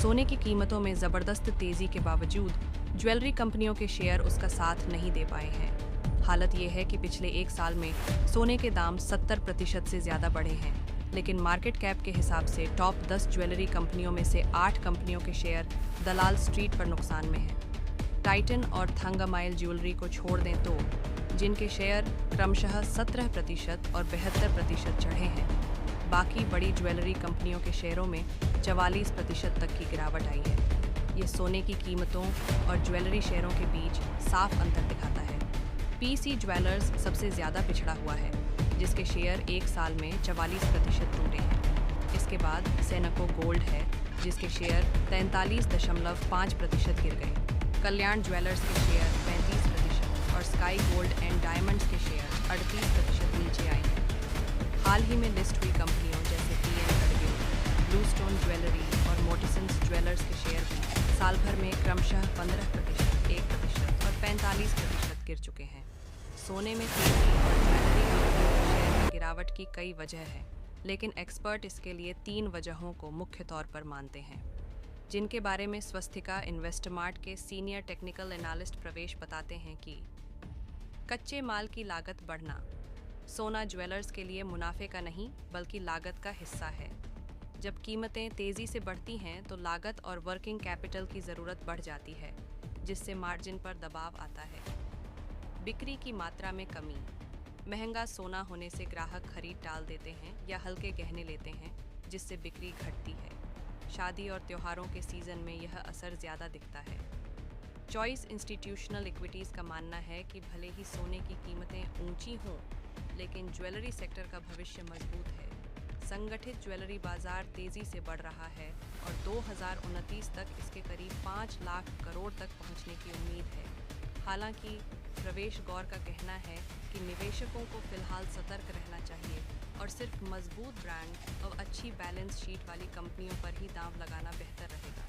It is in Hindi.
सोने की कीमतों में ज़बरदस्त तेज़ी के बावजूद ज्वेलरी कंपनियों के शेयर उसका साथ नहीं दे पाए हैं। हालत ये है कि पिछले एक साल में सोने के दाम 70% से ज़्यादा बढ़े हैं, लेकिन मार्केट कैप के हिसाब से टॉप 10 ज्वेलरी कंपनियों में से 8 कंपनियों के शेयर दलाल स्ट्रीट पर नुकसान में हैं। टाइटन और थंगामाइल ज्वेलरी को छोड़ दें तो जिनके शेयर क्रमशः 17% और 72% चढ़े हैं, बाकी बड़ी ज्वेलरी कंपनियों के शेयरों में 44% तक की गिरावट आई है। ये सोने की कीमतों और ज्वेलरी शेयरों के बीच साफ अंतर दिखाता है। पीसी ज्वेलर्स सबसे ज़्यादा पिछड़ा हुआ है, जिसके शेयर एक साल में 44% टूटे हैं। इसके बाद सेनको गोल्ड है, जिसके शेयर 43.5% गिर गए। कल्याण ज्वेलर्स के शेयर 35% और स्काई गोल्ड एंड डायमंड्स के शेयर 38% नीचे आए हैं। हाल ही में लिस्ट हुई कंपनियों जैसे पीएनडब्ल्यू, ब्लूस्टोन ज्वेलरी और मोटिसन्स ज्वेलर्स के शेयर भी साल भर में क्रमशः 15%, 1% और 45% गिर चुके हैं। सोने में तेजी और ज्वेलरी कंपनियों के शेयर में गिरावट की कई वजह हैं, लेकिन एक्सपर्ट इसके लिए 3 वजहों को मुख्य तौर पर मानते हैं, जिनके बारे में स्वस्तिका इन्वेस्टमार्ट के सीनियर टेक्निकल एनालिस्ट प्रवेश बताते हैं कि कच्चे माल की लागत बढ़ना सोना ज्वेलर्स के लिए मुनाफे का नहीं बल्कि लागत का हिस्सा है। जब कीमतें तेज़ी से बढ़ती हैं तो लागत और वर्किंग कैपिटल की ज़रूरत बढ़ जाती है, जिससे मार्जिन पर दबाव आता है। बिक्री की मात्रा में कमी, महंगा सोना होने से ग्राहक खरीद टाल देते हैं या हल्के गहने लेते हैं, जिससे बिक्री घटती है। शादी और त्योहारों के सीज़न में यह असर ज़्यादा दिखता है। चॉइस इंस्टीट्यूशनल इक्विटीज़ का मानना है कि भले ही सोने की कीमतें ऊंची हों, लेकिन ज्वेलरी सेक्टर का भविष्य मजबूत है। संगठित ज्वेलरी बाजार तेज़ी से बढ़ रहा है और 2029 तक इसके करीब 5 लाख करोड़ तक पहुंचने की उम्मीद है। हालांकि प्रवेश गौर का कहना है कि निवेशकों को फिलहाल सतर्क रहना चाहिए और सिर्फ मजबूत ब्रांड और अच्छी बैलेंस शीट वाली कंपनियों पर ही दांव लगाना बेहतर रहेगा।